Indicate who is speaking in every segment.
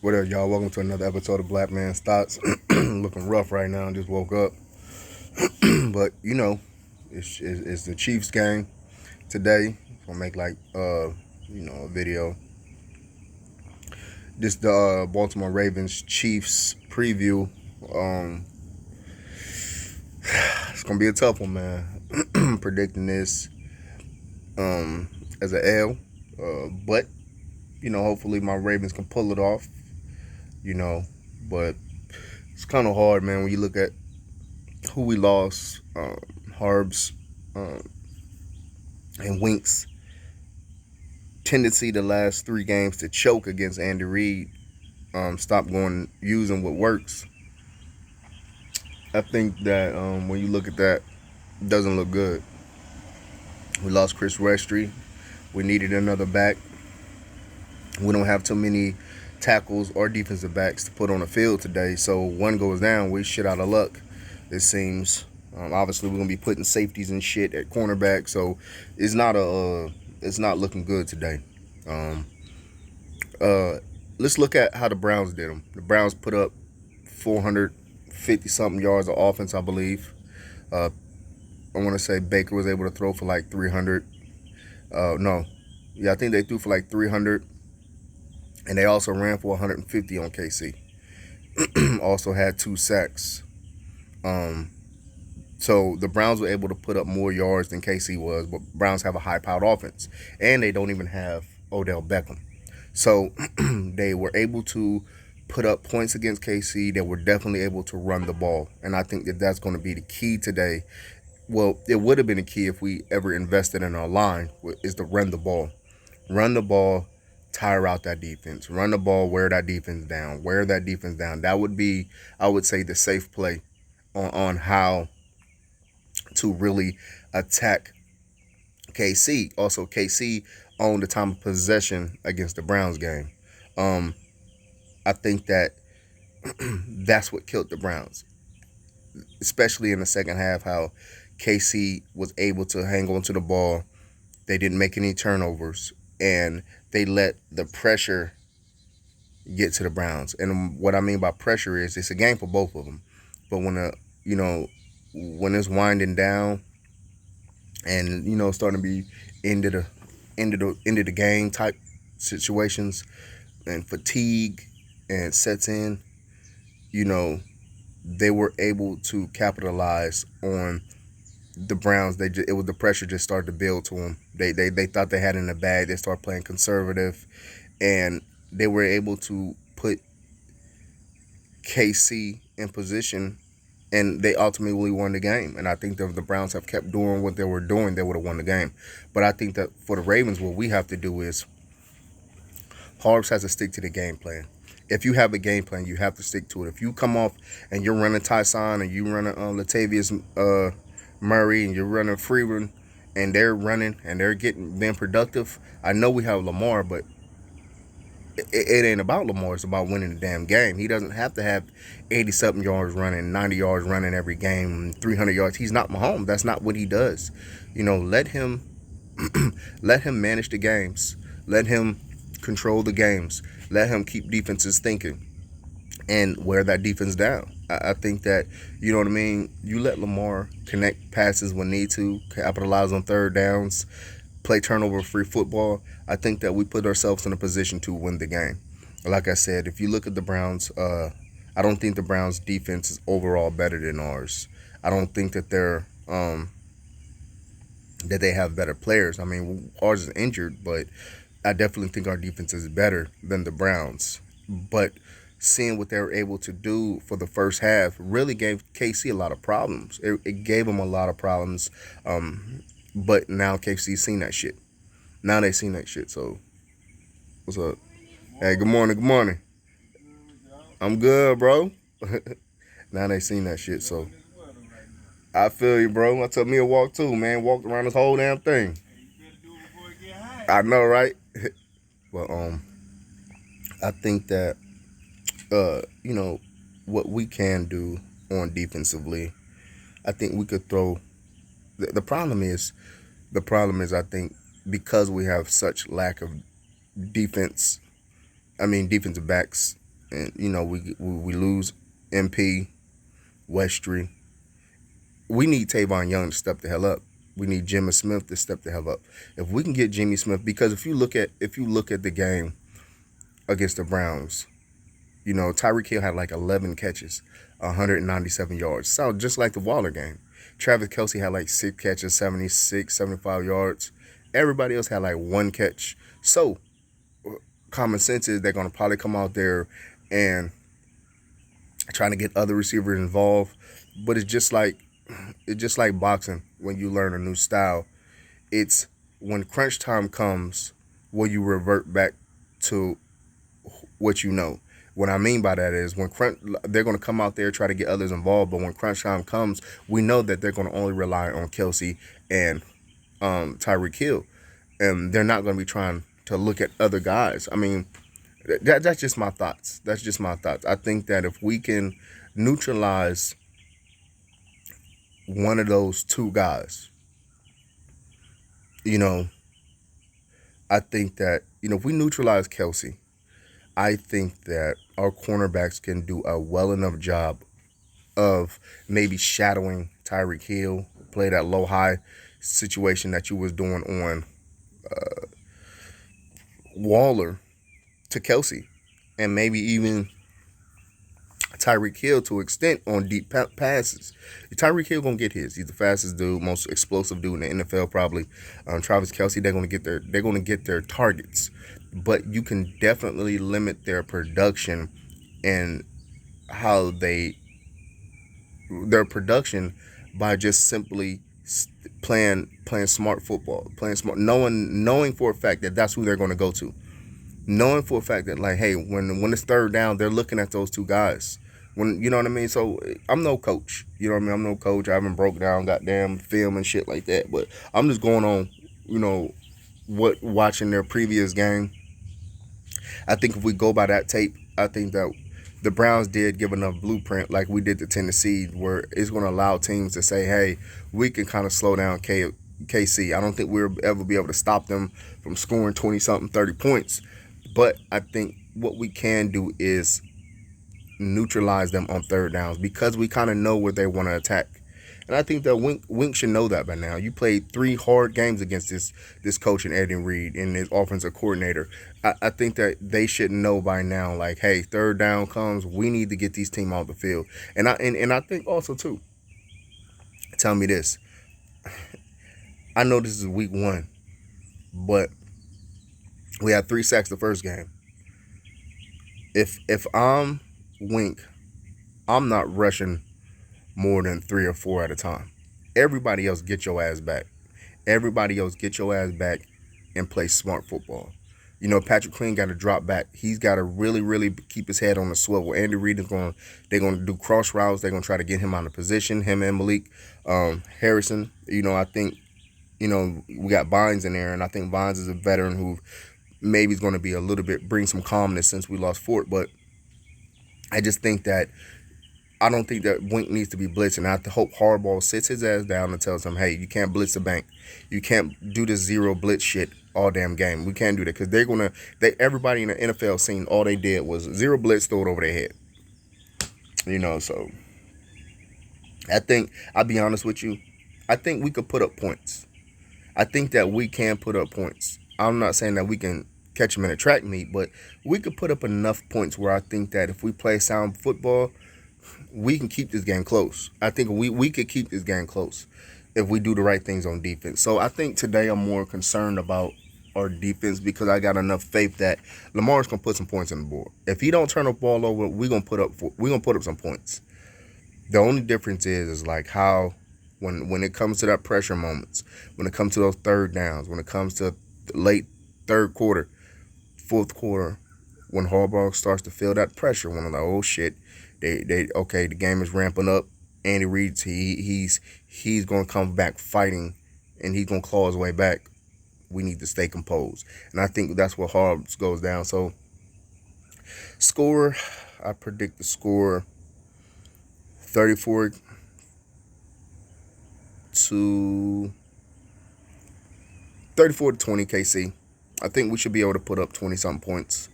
Speaker 1: What up, y'all? Welcome to another episode of Black Man's Thoughts. Looking rough right now. Just woke up, but it's the Chiefs game today. Gonna make a video. This the Baltimore Ravens Chiefs preview. Um, it's gonna be a tough one, man. Predicting this as an L, but hopefully my Ravens can pull it off. You know, but it's kind of hard, man, when you look at who we lost. Harbs and Winks tendency the last three games to choke against Andy Reid. Stop going using what works. I think that when you look at that, it doesn't look good. We lost Chris Westry. We needed another back. We don't have too many tackles or defensive backs to put on the field today. So one goes down, we shit out of luck, it seems. Obviously, we're gonna be putting safeties and shit at cornerback, so it's not looking good today. Um, let's look at how the Browns did them. The Browns put up 450 something yards of offense, I believe. I want to say Baker was able to throw for like 300. No, yeah, I think they threw for like 300, and they also ran for 150 on KC. Also had 2 sacks. So the Browns were able to put up more yards than KC was, but Browns have a high-powered offense, and they don't even have Odell Beckham. So they were able to put up points against KC. They were definitely able to run the ball, and I think that that's going to be the key today. Well, it would have been a key if we ever invested in our line, is to run the ball. Run the ball, tire out that defense. Run the ball, wear that defense down. Wear that defense down. That would be, I would say, the safe play on how to really attack KC. Also, KC owned the time of possession against the Browns game. I think that that's what killed the Browns, especially in the second half, how KC was able to hang on to the ball. They didn't make any turnovers, and they let the pressure get to the Browns. And what I mean by pressure is it's a game for both of them. But when it's winding down and starting to be into the game type situations, and fatigue and sets in, they were able to capitalize on the Browns. It was the pressure just started to build to them. They thought they had it in the bag. They started playing conservative, and they were able to put KC in position, and they ultimately won the game. And I think that if the Browns have kept doing what they were doing, they would have won the game. But I think that for the Ravens, what we have to do is Harbs has to stick to the game plan. If you have a game plan, you have to stick to it. If you come off and you're running Tyson and you're running Latavius Murray and you're running Freeman and they're running and they're being productive, I know we have Lamar, but it ain't about Lamar. It's about winning the damn game. He doesn't have to have 80-something yards running, 90 yards running every game, 300 yards. He's not Mahomes. That's not what he does. Let him let him manage the games. Let him control the games. Let him keep defenses thinking and wear that defense down. I think that, you know what I mean, you let Lamar connect passes when need to, capitalize on third downs, play turnover-free football. I think that we put ourselves in a position to win the game. Like I said, if you look at the Browns, I don't think the Browns' defense is overall better than ours. I don't think that that they have better players. I mean, ours is injured, but I definitely think our defense is better than the Browns. But seeing what they were able to do for the first half really gave KC a lot of problems. It gave them a lot of problems. But now KC's seen that shit. Now they seen that shit. So, what's up? Hey, good morning. Good morning. I'm good, bro. Now they seen that shit. So, I feel you, bro. I took me a walk too, man. Walked around this whole damn thing. I know, right? But I think that what we can do on defensively, I think we could throw. The problem is, I think because we have such lack of defensive backs, and we lose MP Westry. We need Tavon Young to step the hell up. We need Jimmy Smith to step the hell up. If we can get Jimmy Smith, because if you look at the game against the Browns, Tyreek Hill had like 11 catches, 197 yards. Sound just like the Waller game. Travis Kelce had like 6 catches, 76, 75 yards. Everybody else had like 1 catch. So common sense is they're going to probably come out there and trying to get other receivers involved. But it's just like boxing when you learn a new style. It's when crunch time comes, will you revert back to what you know? What I mean by that is they're going to come out there, try to get others involved, but when crunch time comes, we know that they're going to only rely on Kelce and Tyreek Hill, and they're not going to be trying to look at other guys. I mean, that's just my thoughts. That's just my thoughts. I think that if we can neutralize one of those two guys, I think that, if we neutralize Kelce, I think that our cornerbacks can do a well enough job of maybe shadowing Tyreek Hill, play that low-high situation that you was doing on Waller to Kelce, and maybe even Tyreek Hill to an extent on deep passes. Tyreek Hill gonna get his. He's the fastest dude, most explosive dude in the NFL probably. Travis Kelce, they're gonna get their targets, but you can definitely limit their production and how their production by just simply playing smart football, knowing for a fact that that's who they're going to go to, knowing for a fact that, like, hey, when it's third down, they're looking at those two guys. When, you know what I mean? So I'm no coach. You know what I mean? I'm no coach. I haven't broke down goddamn film and shit like that. But I'm just going on, watching their previous game. I think if we go by that tape, I think that the Browns did give enough blueprint, like we did to Tennessee, where it's going to allow teams to say, hey, we can kind of slow down KC. I don't think we'll ever be able to stop them from scoring 20-something, 30 points. But I think what we can do is neutralize them on third downs, because we kind of know where they want to attack. And I think that Wink should know that by now. You played 3 hard games against this coach and Eddie Reed and his offensive coordinator. I think that they should know by now, like, hey, third down comes, we need to get these teams off the field. And I think also too, tell me this. I know this is week 1, but we had 3 sacks the first game. If I'm Wink, I'm not rushing more than 3 or 4 at a time. Everybody else, get your ass back. Everybody else, get your ass back and play smart football. Patrick Queen got to drop back. He's got to really, really keep his head on the swivel. Andy Reid they're going to do cross routes. They're going to try to get him out of position, him and Malik Harrison. I think, we got Vines in there, and I think Vines is a veteran who maybe is going to be a little bit, bring some calmness since we lost Fort. But I just think that I don't think that Wink needs to be blitzing. I hope Harbaugh sits his ass down and tells him, hey, you can't blitz the bank. You can't do this zero blitz shit all damn game. We can't do that, because everybody in the NFL seen all they did was zero blitz, throw it over their head. So I think, I'll be honest with you, I think we could put up points. I think that we can put up points. I'm not saying that we can catch them in a track meet, but we could put up enough points where I think that if we play sound football, we can keep this game close. I think we could keep this game close if we do the right things on defense. So I think today I'm more concerned about our defense, because I got enough faith that Lamar's gonna put some points on the board. If he don't turn the ball over, we're gonna put up some points. The only difference is like how when it comes to that pressure moments, when it comes to those third downs, when it comes to late third quarter, fourth quarter, when Harbaugh starts to feel that pressure, when I'm like, oh shit, okay, the game is ramping up. Andy Reid, he's gonna come back fighting, and he's gonna claw his way back. We need to stay composed, and I think that's what Harbs goes down. So, score, I predict the score 34 to 20 KC. I think we should be able to put up 20-something points.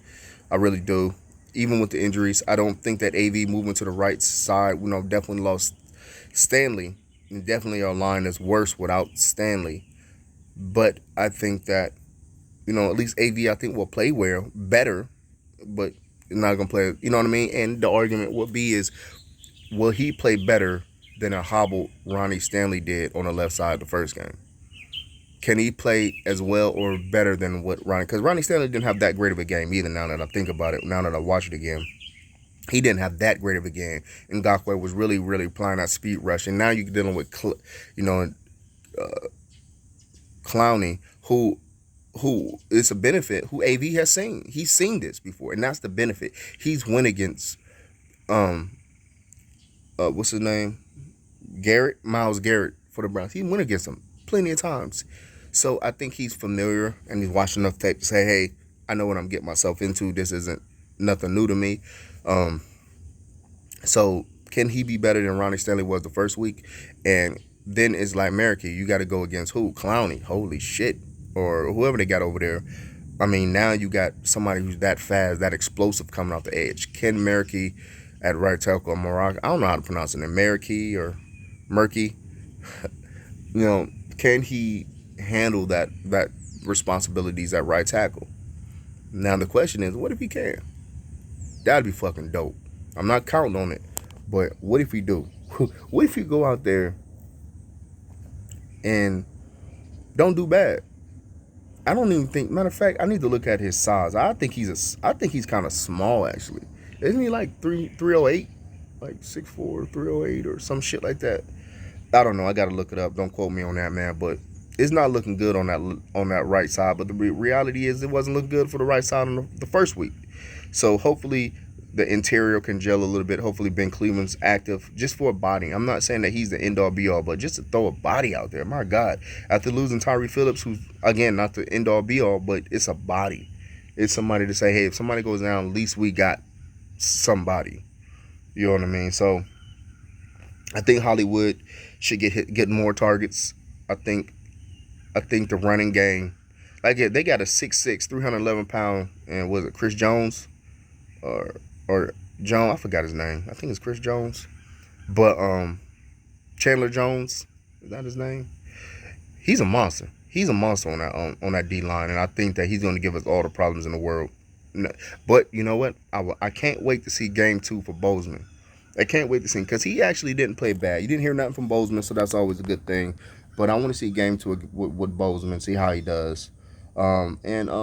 Speaker 1: I really do. even with the injuries. I don't think that AV moving to the right side, definitely lost Stanley. And definitely our line is worse without Stanley. But I think that, at least AV, I think, will play well, better, but not going to play, you know what I mean? And the argument would be is, will he play better than a hobbled Ronnie Stanley did on the left side the first game? Can he play as well or better than what Ronnie? Because Ronnie Stanley didn't have that great of a game either. Now that I think about it, now that I watch it again, he didn't have that great of a game. And Ngakoue was really, really applying that speed rush. And now you're dealing with, Clowney, who is a benefit, who AV has seen. He's seen this before, and that's the benefit. He's went against, what's his name? Myles Garrett for the Browns. He went against him plenty of times. So I think he's familiar and he's watched enough tape to say, hey, I know what I'm getting myself into. This isn't nothing new to me. So can he be better than Ronnie Stanley was the first week? And then it's like, America, you got to go against who? Clowney. Holy shit. Or whoever they got over there. I mean, now you got somebody who's that fast, that explosive coming off the edge. Ken Merrick at right tackle, or Morocco. I don't know how to pronounce it. Merrick or Murky. Can he handle that responsibilities at right tackle? Now the question is, what if he can? That'd be fucking dope. I'm not counting on it, but what if he do? What if he go out there and don't do bad? I don't even think. Matter of fact, I need to look at his size. I think he's kind of small actually. Isn't he like 308, like 6'4", 308 or some shit like that? I don't know. I got to look it up. Don't quote me on that, man. But it's not looking good on that right side. But the reality is, it wasn't looking good for the right side on the first week. So hopefully the interior can gel a little bit. Hopefully Ben Cleveland's active just for a body. I'm not saying that he's the end all be all, but just to throw a body out there. My God, after losing Tyree Phillips, who's again not the end all be all, but it's a body. It's somebody to say, hey, if somebody goes down, at least we got somebody. You know what I mean? So I think Hollywood should get more targets. I think the running game, like they got a 6'6", 311-pound, and was it Chris Jones or Jones? I forgot his name. I think it's Chris Jones, but Chandler Jones, is that his name? He's a monster. He's a monster on that D line, and I think that he's going to give us all the problems in the world. But you know what? I can't wait to see game 2 for Bozeman. I can't wait to see him because he actually didn't play bad. You didn't hear nothing from Bozeman, so that's always a good thing. But I want to see game 2 with Bozeman, see how he does. And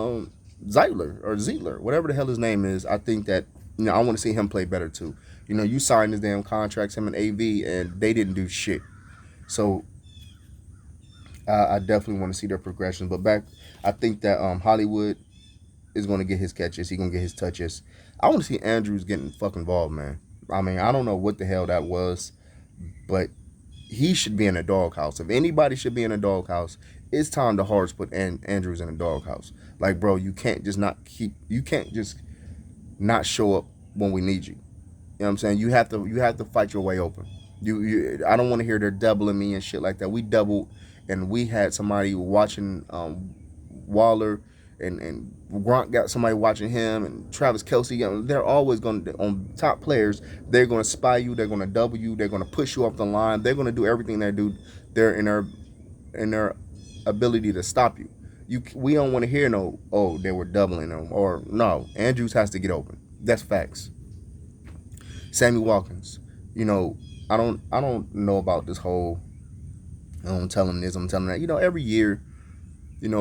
Speaker 1: Zeitler, whatever the hell his name is, I think that I want to see him play better too. You signed his damn contracts, him and AV, and they didn't do shit. So I definitely want to see their progression. But I think that Hollywood is going to get his catches. He's going to get his touches. I want to see Andrews getting fucking involved, man. I mean, I don't know what the hell that was, but he should be in a doghouse. If anybody should be in a doghouse, it's time the Hearts put Andrews in a doghouse. Like, bro, you can't just not show up when we need you. You know what I'm saying? You have to fight your way open. I don't want to hear they're doubling me and shit like that. We doubled, and we had somebody watching Waller, and Gronk got somebody watching him, and Travis Kelce. They're always going to, on top players, they're going to spy you, they're going to double you, they're going to push you off the line, they're going to do everything they do. They're in their ability to stop you. We don't want to hear they were doubling them, or no. Andrews has to get open. That's facts. Sammy Watkins, I don't know about this whole, I'm telling this, I'm telling that. Every year,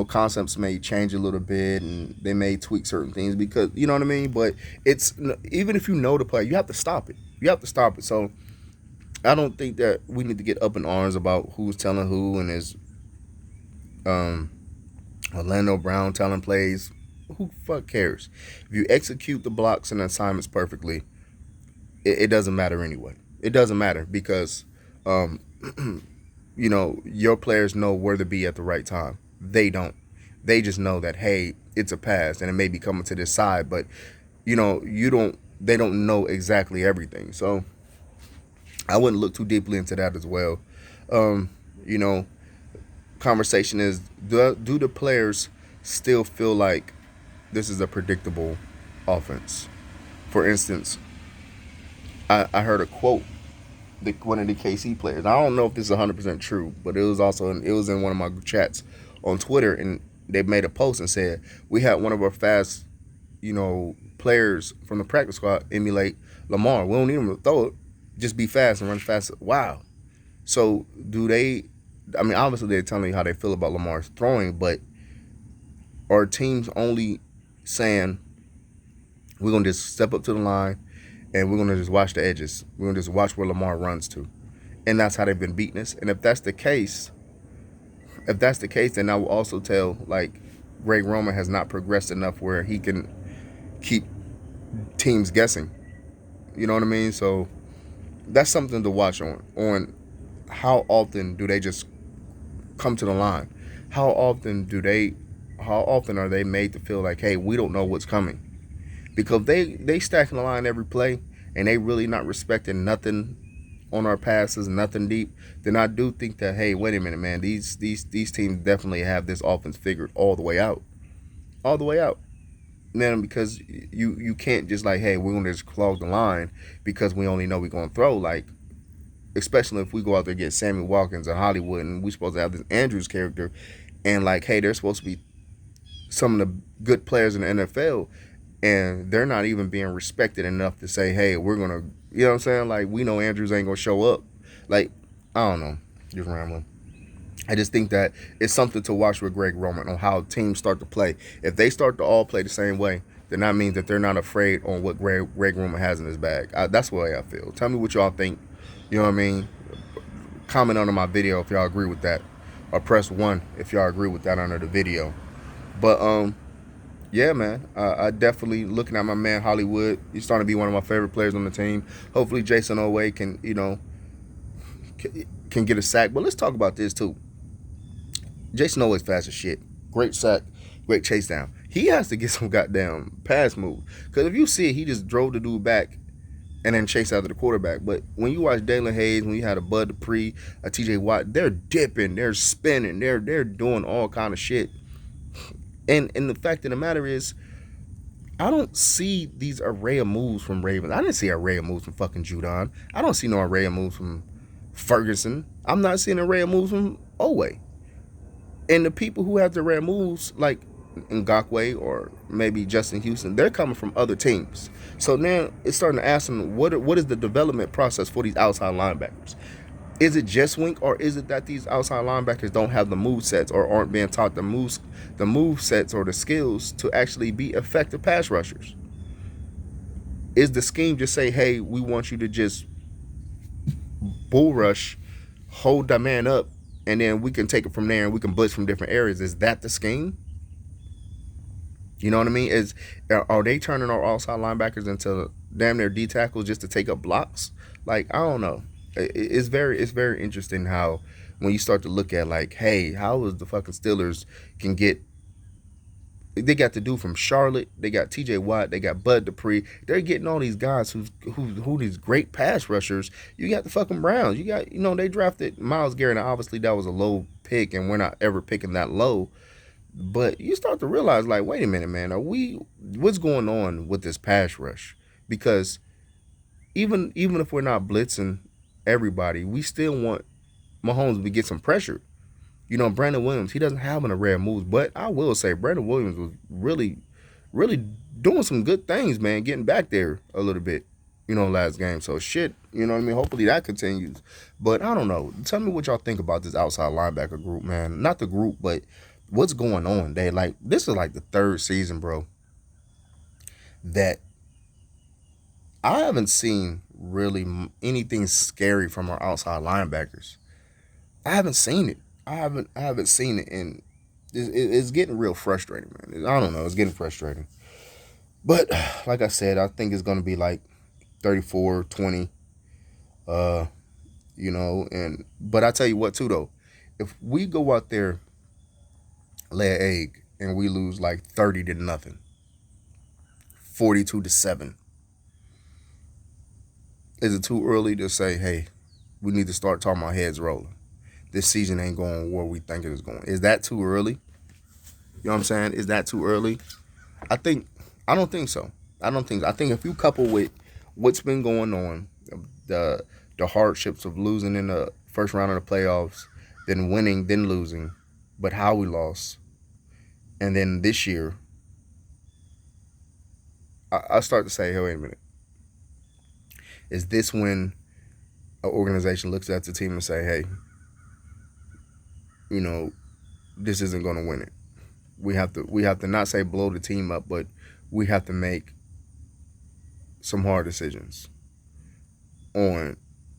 Speaker 1: concepts may change a little bit and they may tweak certain things because, you know what I mean? But it's, even if you know the play, you have to stop it. You have to stop it. So I don't think that we need to get up in arms about who's telling who and is Orlando Brown telling plays. Who the fuck cares? If you execute the blocks and assignments perfectly, it doesn't matter anyway. It doesn't matter because, your players know where to be at the right time. They don't. They just know that, hey, it's a pass and it may be coming to this side, but they don't know exactly everything. So I wouldn't look too deeply into that as well. Conversation is, do the players still feel like this is a predictable offense? For instance, I heard a quote one of the KC players. I don't know if this is 100% true, but it was in one of my chats on Twitter, and they made a post and said we had one of our fast, players from the practice squad emulate Lamar. We don't need him to throw it, just be fast and run fast. Wow. So do they? I mean, obviously they're telling you how they feel about Lamar's throwing, but are teams only saying we're gonna just step up to the line and we're gonna just watch the edges? We're gonna just watch where Lamar runs to, and that's how they've been beating us. And if that's the case, then I will also tell like Greg Roman has not progressed enough where he can keep teams guessing. You know what I mean? So that's something to watch on how often do they just come to the line? How often are they made to feel like, hey, we don't know what's coming? Because they stacking the line every play and they really not respecting nothing on our passes, nothing deep. Then I do think that, hey, wait a minute, man, these teams definitely have this offense figured all the way out. All the way out. Man, because you can't just like, hey, we're gonna just clog the line because we only know we're gonna throw. Like, especially if we go out there and get Sammy Watkins and Hollywood and we're supposed to have this Andrews character and like, hey, they're supposed to be some of the good players in the NFL and they're not even being respected enough to say, hey, we're going to, you know what I'm saying? Like, we know Andrews ain't going to show up. Like, I don't know. Just rambling. I just think that it's something to watch with Greg Roman on how teams start to play. If they start to all play the same way, then that means that they're not afraid on what Greg Roman has in his bag. That's the way I feel. Tell me what y'all think. You know what I mean? Comment under my video if y'all agree with that. Or press 1 if y'all agree with that under the video. But, yeah, man, I definitely looking at my man Hollywood. He's starting to be one of my favorite players on the team. Hopefully Jayson Oweh can get a sack. But let's talk about this, too. Jayson Oweh's fast as shit. Great sack, great chase down. He has to get some goddamn pass move. Because if you see it, he just drove the dude back and then chase after the quarterback. But when you watch Dalen Hayes, when you had a Bud Dupree, a TJ Watt, they're dipping, they're spinning, they're doing all kind of shit. And the fact of the matter is, I don't see these array of moves from Ravens. I didn't see an array of moves from fucking Judon. I don't see no array of moves from Ferguson. I'm not seeing an array of moves from Oweh. And the people who have the array of moves, like Ngakoue or maybe Justin Houston, they're coming from other teams. So now it's starting to ask them, what is the development process for these outside linebackers? Is it just Wink, or is it that these outside linebackers don't have the move sets or aren't being taught the move sets or the skills to actually be effective pass rushers? Is the scheme just say, hey, we want you to just bull rush, hold that man up, and then we can take it from there and we can blitz from different areas? Is that the scheme? You know what I mean? Are they turning our outside linebackers into damn near D tackles just to take up blocks? Like, I don't know. It's very interesting how when you start to look at like, hey, how is the fucking Steelers can get? They got the dude from Charlotte. They got TJ Watt. They got Bud Dupree. They're getting all these guys who these great pass rushers. You got the fucking Browns. You got, they drafted Myles Garrett. And obviously that was a low pick, and we're not ever picking that low. But you start to realize, like, wait a minute, man, what's going on with this pass rush? Because even if we're not blitzing everybody, we still want Mahomes to get some pressure. Brandon Williams, he doesn't have an array of moves, but I will say Brandon Williams was really, really doing some good things, man, getting back there a little bit, last game. So shit, you know what I mean? Hopefully that continues. But I don't know. Tell me what y'all think about this outside linebacker group, man. Not the group, but what's going on? This is like the third season, bro, that I haven't seen really anything scary from our outside linebackers. I haven't seen it. I haven't seen it, and it's getting real frustrating, man. I don't know. It's getting frustrating. But like I said, I think it's going to be like 34-20, but I tell you what, too, though. If we go out there, lay an egg, and we lose like 30-0, 42-7, is it too early to say, hey, we need to start talking about heads rolling? This season ain't going where we think it is going. Is that too early? You know what I'm saying? Is that too early? I don't think so. I think if you couple with what's been going on, the the hardships of losing in the first round of the playoffs, then winning, then losing, but how we lost, and then this year, I start to say, hey, wait a minute, is this when an organization looks at the team and say, hey, you know, this isn't going to win it. We have to not say blow the team up, but we have to make some hard decisions on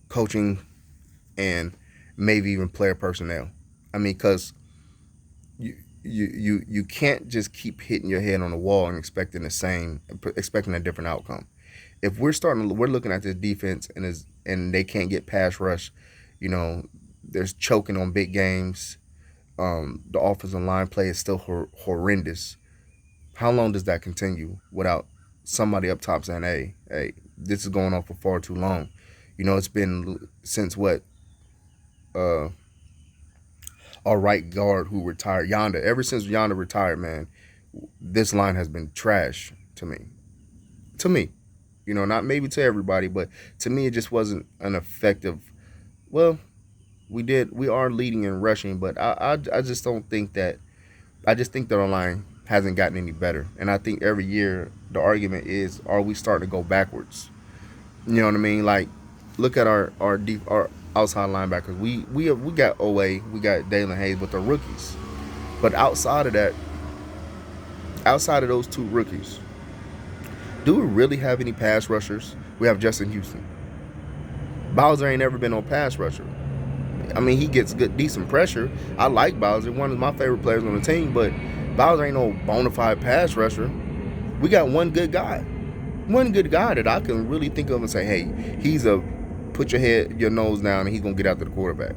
Speaker 1: coaching and maybe even player personnel. I mean, because you can't just keep hitting your head on the wall and expecting a different outcome. If we're looking at this defense and they can't get pass rush, you know, there's choking on big games. The offensive line play is still horrendous. How long does that continue without somebody up top saying, hey, this is going on for far too long? You know, it's been since what uh, our right guard who retired, Yonder. Ever since Yonder retired, man, this line has been trash to me. To me, you know, not maybe to everybody, but to me, it just wasn't an effective. Well, we are leading in rushing, but I just don't think that. I just think that our line hasn't gotten any better, and I think every year the argument is, are we starting to go backwards? You know what I mean? Like, look at our outside linebackers. We got OA, we got Dalen Hayes, but they're rookies. But outside of those two rookies, do we really have any pass rushers? We have Justin Houston. Bowser ain't never been no pass rusher. I mean, he gets decent pressure. I like Bowser, one of my favorite players on the team, but Bowser ain't no bona fide pass rusher. We got one good guy. One good guy that I can really think of and say, hey, he's a put your nose down and he's going to get after the quarterback.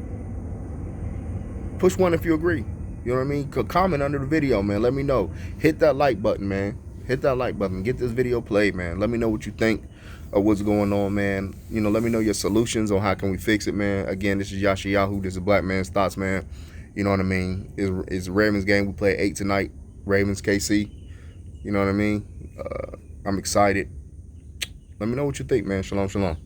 Speaker 1: Push one if you agree. You know what I mean? Comment under the video, man. Let me know. Hit that like button, man. Hit that like button. Get this video played, man. Let me know what you think of what's going on, man. You know, let me know your solutions on how can we fix it, man. Again, this is Yashi Yahoo. This is Black Man's Thoughts, man. You know what I mean? It's Ravens game. We play 8 tonight. Ravens, KC. You know what I mean? I'm excited. Let me know what you think, man. Shalom, shalom.